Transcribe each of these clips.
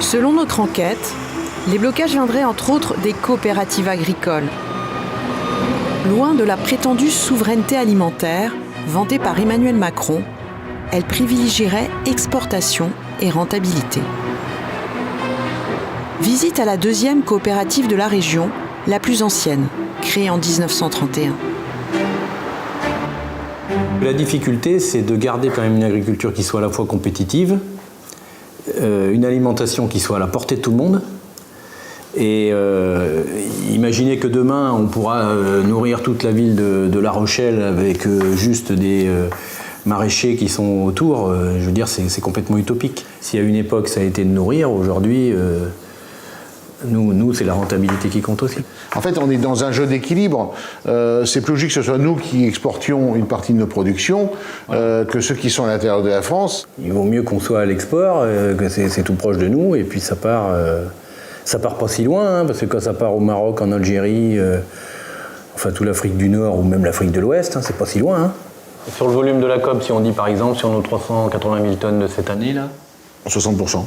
Selon notre enquête, les blocages viendraient entre autres des coopératives agricoles. Loin de la prétendue souveraineté alimentaire, vantée par Emmanuel Macron, elle privilégierait exportation et rentabilité. Visite à la deuxième coopérative de la région, la plus ancienne, créée en 1931. La difficulté, c'est de garder quand même une agriculture qui soit à la fois compétitive, une alimentation qui soit à la portée de tout le monde. Et imaginez que demain, on pourra nourrir toute la ville de La Rochelle avec juste des maraîchers qui sont autour. Je veux dire, c'est complètement utopique. Si à une époque, ça a été de nourrir, aujourd'hui, nous, c'est la rentabilité qui compte aussi. En fait, on est dans un jeu d'équilibre. C'est plus logique que ce soit nous qui exportions une partie de nos productions que ceux qui sont à l'intérieur de la France. Il vaut mieux qu'on soit à l'export, que c'est tout proche de nous, et puis ça part pas si loin, hein, parce que quand ça part au Maroc, en Algérie, enfin toute l'Afrique du Nord ou même l'Afrique de l'Ouest, hein, c'est pas si loin. Hein. Sur le volume de la COP, si on dit par exemple sur nos 380 000 tonnes de cette année là, 60%. 60%.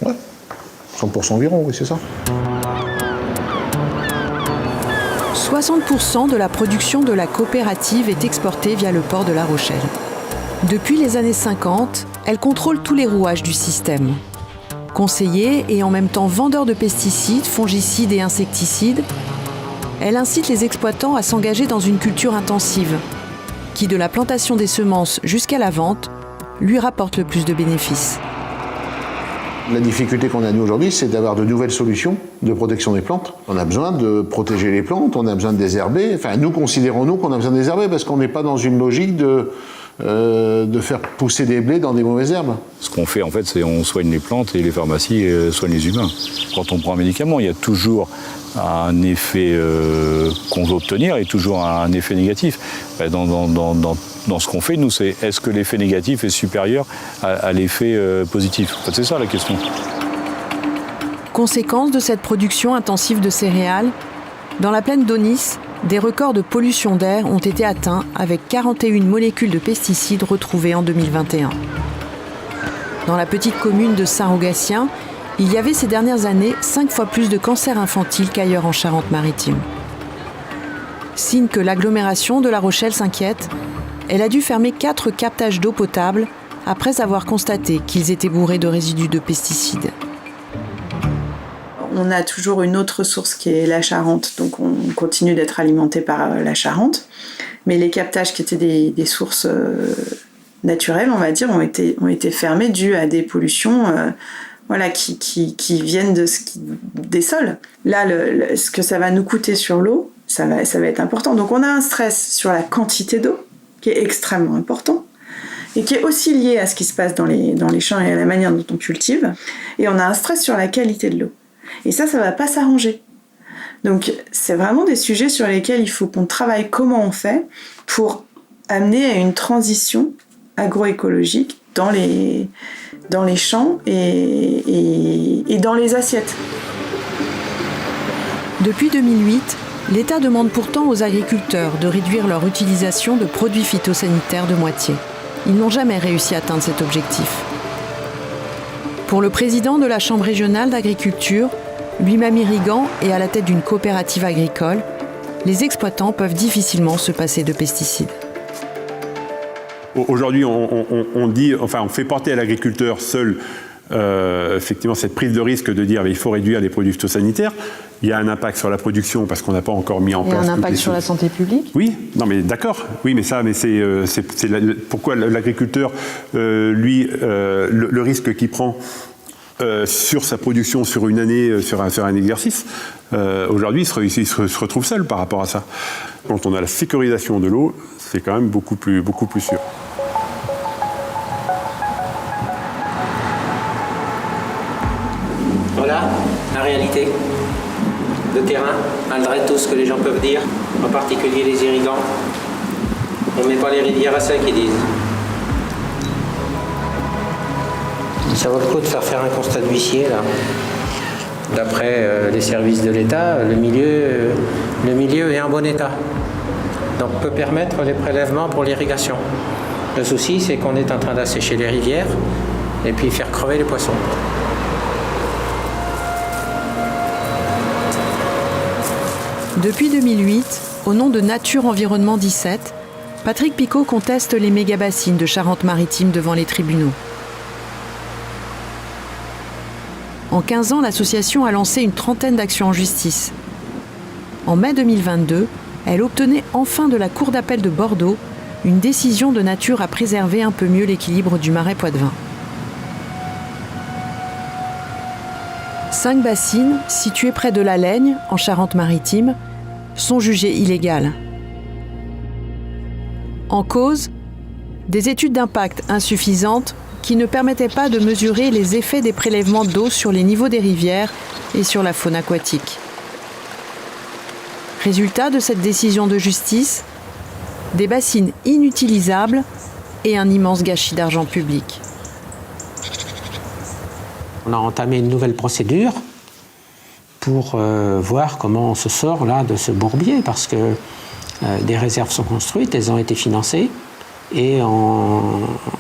Ouais. 60% environ, oui, c'est ça. 60% de la production de la coopérative est exportée via le port de La Rochelle. Depuis les années 50, elle contrôle tous les rouages du système. Conseiller et en même temps vendeur de pesticides, fongicides et insecticides, elle incite les exploitants à s'engager dans une culture intensive, qui, de la plantation des semences jusqu'à la vente, lui rapporte le plus de bénéfices. La difficulté qu'on a nous aujourd'hui, c'est d'avoir de nouvelles solutions de protection des plantes. On a besoin de protéger les plantes, on a besoin de désherber. Enfin, nous considérons qu'on a besoin de désherber parce qu'on n'est pas dans une logique de faire pousser des blés dans des mauvaises herbes. Ce qu'on fait, en fait, c'est on soigne les plantes et les pharmacies soignent les humains. Quand on prend un médicament, il y a toujours un effet qu'on veut obtenir et toujours un effet négatif. Dans ce qu'on fait, nous, c'est est-ce que l'effet négatif est supérieur à l'effet positif? En fait, c'est ça la question. Conséquence de cette production intensive de céréales, dans la plaine d'Aunis, des records de pollution d'air ont été atteints avec 41 molécules de pesticides retrouvées en 2021. Dans la petite commune de Saint-Rogatien, il y avait ces dernières années 5 fois plus de cancers infantiles qu'ailleurs en Charente-Maritime. Signe que l'agglomération de La Rochelle s'inquiète, elle a dû fermer 4 captages d'eau potable après avoir constaté qu'ils étaient bourrés de résidus de pesticides. On a toujours une autre source qui est la Charente, donc on continue d'être alimenté par la Charente. Mais les captages qui étaient des sources naturelles, on va dire, ont été fermés dû à des pollutions qui viennent des sols. Là, ce que ça va nous coûter sur l'eau, ça va être important. Donc on a un stress sur la quantité d'eau, qui est extrêmement important, et qui est aussi lié à ce qui se passe dans les champs et à la manière dont on cultive. Et on a un stress sur la qualité de l'eau. Et ça va pas s'arranger. Donc, c'est vraiment des sujets sur lesquels il faut qu'on travaille comment on fait pour amener à une transition agroécologique dans les champs et dans les assiettes. Depuis 2008, l'État demande pourtant aux agriculteurs de réduire leur utilisation de produits phytosanitaires de moitié. Ils n'ont jamais réussi à atteindre cet objectif. Pour le président de la Chambre régionale d'agriculture, lui-même irriguant et à la tête d'une coopérative agricole, les exploitants peuvent difficilement se passer de pesticides. Aujourd'hui, on fait porter à l'agriculteur seul effectivement cette prise de risque de dire qu'il faut réduire les produits phytosanitaires. Il y a un impact sur la production parce qu'on n'a pas encore mis en place. Et un impact sur la santé publique. Oui, non mais d'accord. Oui, mais c'est pourquoi l'agriculteur, le risque qu'il prend sur sa production sur une année, sur un exercice, aujourd'hui, il se retrouve seul par rapport à ça. Quand on a la sécurisation de l'eau, c'est quand même beaucoup plus sûr. Voilà la réalité. Le terrain, malgré tout ce que les gens peuvent dire, en particulier les irrigants. On ne met pas les rivières à sec, ils disent. Ça vaut le coup de faire un constat d'huissier, là. D'après les services de l'État, le milieu est en bon état. Donc peut permettre les prélèvements pour l'irrigation. Le souci, c'est qu'on est en train d'assécher les rivières et puis faire crever les poissons. Depuis 2008, au nom de Nature Environnement 17, Patrick Picot conteste les méga-bassines de Charente-Maritime devant les tribunaux. En 15 ans, l'association a lancé une trentaine d'actions en justice. En mai 2022, elle obtenait enfin de la Cour d'appel de Bordeaux une décision de nature à préserver un peu mieux l'équilibre du marais Poitevin. 5 bassines, situées près de la Laigne, en Charente-Maritime, sont jugées illégales. En cause, des études d'impact insuffisantes qui ne permettaient pas de mesurer les effets des prélèvements d'eau sur les niveaux des rivières et sur la faune aquatique. Résultat de cette décision de justice, des bassines inutilisables et un immense gâchis d'argent public. On a entamé une nouvelle procédure pour voir comment on se sort là de ce bourbier, parce que des réserves sont construites, elles ont été financées et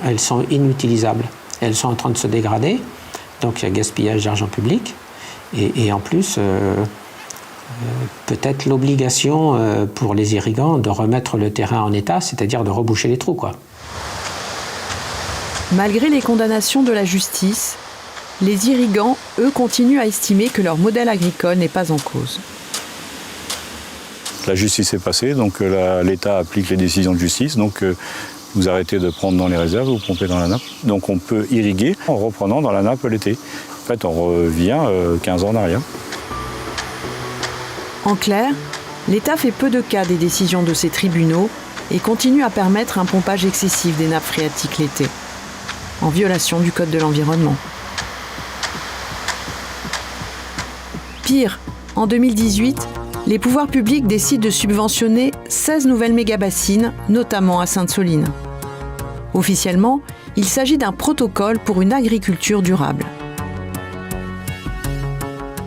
elles sont inutilisables. Elles sont en train de se dégrader, donc il y a gaspillage d'argent public et en plus peut-être l'obligation pour les irrigants de remettre le terrain en état, c'est-à-dire de reboucher les trous, quoi. Malgré les condamnations de la justice, les irrigants, eux, continuent à estimer que leur modèle agricole n'est pas en cause. La justice est passée, donc l'État applique les décisions de justice, donc vous arrêtez de prendre dans les réserves, vous pompez dans la nappe. Donc on peut irriguer en reprenant dans la nappe l'été. En fait, on revient 15 ans en arrière. En clair, l'État fait peu de cas des décisions de ses tribunaux et continue à permettre un pompage excessif des nappes phréatiques l'été, en violation du Code de l'environnement. Pire, en 2018, les pouvoirs publics décident de subventionner 16 nouvelles méga-bassines, notamment à Sainte-Soline. Officiellement, il s'agit d'un protocole pour une agriculture durable.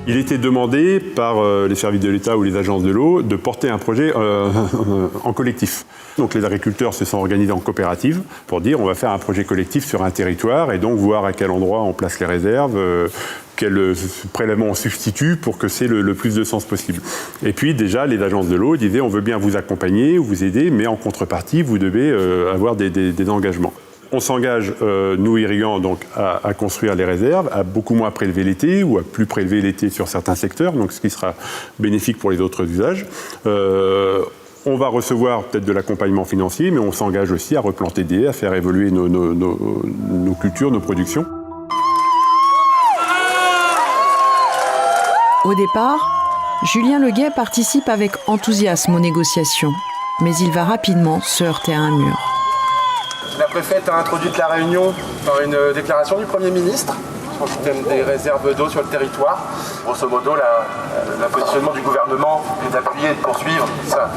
Il était demandé par les services de l'État ou les agences de l'eau de porter un projet en collectif. Donc les agriculteurs se sont organisés en coopérative pour dire on va faire un projet collectif sur un territoire et donc voir à quel endroit on place les réserves, quel prélèvement on substitue pour que c'est le plus de sens possible. Et puis déjà les agences de l'eau disaient on veut bien vous accompagner ou vous aider, mais en contrepartie vous devez avoir des engagements. On s'engage, nous irrigants, donc, à construire les réserves, à beaucoup moins prélever l'été ou à plus prélever l'été sur certains secteurs, donc ce qui sera bénéfique pour les autres usages. On va recevoir peut-être de l'accompagnement financier, mais on s'engage aussi à replanter des haies, à faire évoluer nos cultures, nos productions. Au départ, Julien Leguet participe avec enthousiasme aux négociations, mais il va rapidement se heurter à un mur. La préfète a introduit la réunion par une déclaration du Premier ministre sur le système des réserves d'eau sur le territoire. Grosso modo, le positionnement du gouvernement est d'appuyer et de poursuivre. Ça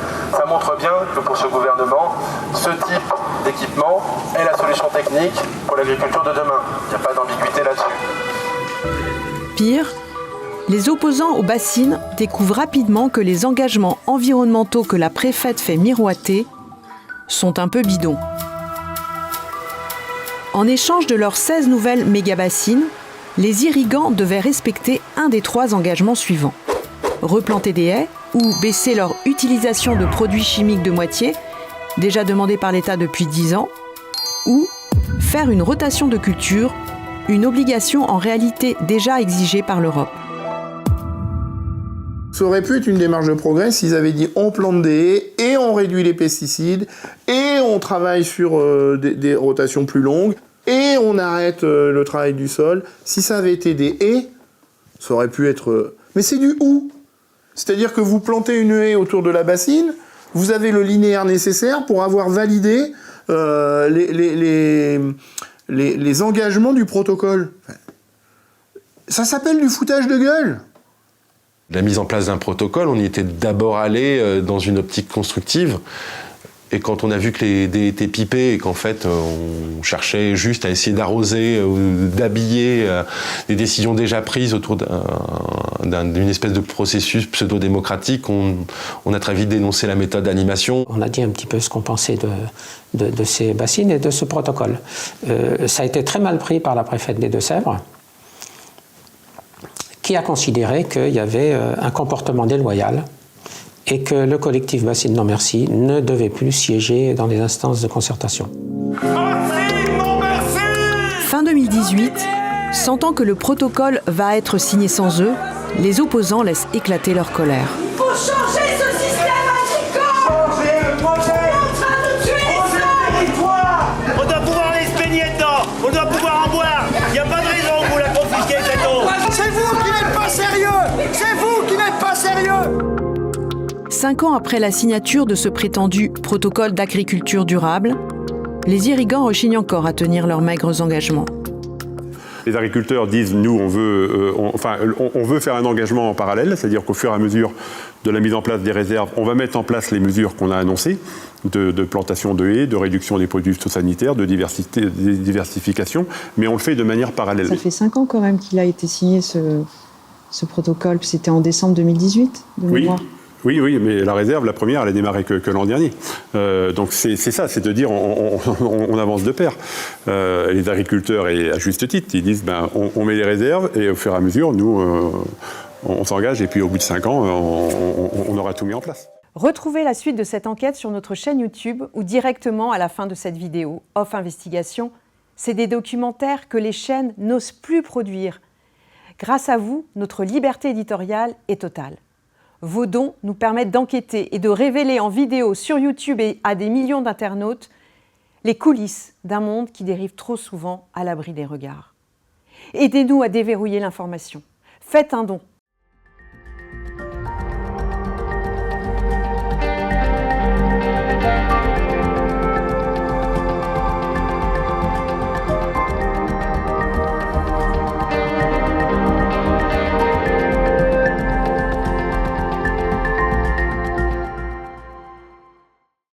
montre bien que pour ce gouvernement, ce type d'équipement est la solution technique pour l'agriculture de demain. Il n'y a pas d'ambiguïté là-dessus. Pire, les opposants aux bassines découvrent rapidement que les engagements environnementaux que la préfète fait miroiter sont un peu bidons. En échange de leurs 16 nouvelles méga-bassines, les irrigants devaient respecter un des 3 engagements suivants. Replanter des haies ou baisser leur utilisation de produits chimiques de moitié, déjà demandé par l'État depuis 10 ans, ou faire une rotation de culture, une obligation en réalité déjà exigée par l'Europe. Ça aurait pu être une démarche de progrès s'ils avaient dit on plante des haies et on réduit les pesticides et on travaille sur des rotations plus longues et on arrête le travail du sol. Si ça avait été des haies, ça aurait pu être... Mais c'est du ou. C'est-à-dire que vous plantez une haie autour de la bassine, vous avez le linéaire nécessaire pour avoir validé les engagements du protocole. Ça s'appelle du foutage de gueule. La mise en place d'un protocole, on y était d'abord allé dans une optique constructive. Et quand on a vu que les dés étaient pipés et qu'en fait on cherchait juste à essayer d'arroser ou d'habiller des décisions déjà prises autour d'une espèce de processus pseudo-démocratique, on a très vite dénoncé la méthode d'animation. On a dit un petit peu ce qu'on pensait de ces bassines et de ce protocole. Ça a été très mal pris par la préfète des Deux-Sèvres, qui a considéré qu'il y avait un comportement déloyal et que le collectif Bassine Non Merci ne devait plus siéger dans les instances de concertation. Fin 2018, sentant que le protocole va être signé sans eux, les opposants laissent éclater leur colère. Faut changer ce système agricole! Changer le projet! On est en train de tuer ça! Territoire! On doit pouvoir aller se baigner dedans! On doit pouvoir en boire! Il n'y a pas de raison que vous la confisquez cette eau! C'est vous qui n'êtes pas sérieux! C'est vous qui n'êtes pas sérieux! 5 ans après la signature de ce prétendu protocole d'agriculture durable, les irrigants rechignent encore à tenir leurs maigres engagements. Les agriculteurs disent, nous, on veut faire un engagement en parallèle, c'est-à-dire qu'au fur et à mesure de la mise en place des réserves, on va mettre en place les mesures qu'on a annoncées, de plantation de haies, de réduction des produits phytosanitaires, de diversification, mais on le fait de manière parallèle. Ça fait 5 ans quand même qu'il a été signé ce protocole, c'était en décembre 2018, de mémoire. Oui, mais la réserve, la première, elle a démarré que l'an dernier. Donc c'est ça, c'est de dire on avance de pair. Les agriculteurs, et à juste titre, ils disent on met les réserves et au fur et à mesure, nous, on s'engage et puis au bout de 5 ans, on aura tout mis en place. Retrouvez la suite de cette enquête sur notre chaîne YouTube ou directement à la fin de cette vidéo, Off Investigation. C'est des documentaires que les chaînes n'osent plus produire. Grâce à vous, notre liberté éditoriale est totale. Vos dons nous permettent d'enquêter et de révéler en vidéo sur YouTube et à des millions d'internautes les coulisses d'un monde qui dérive trop souvent à l'abri des regards. Aidez-nous à déverrouiller l'information. Faites un don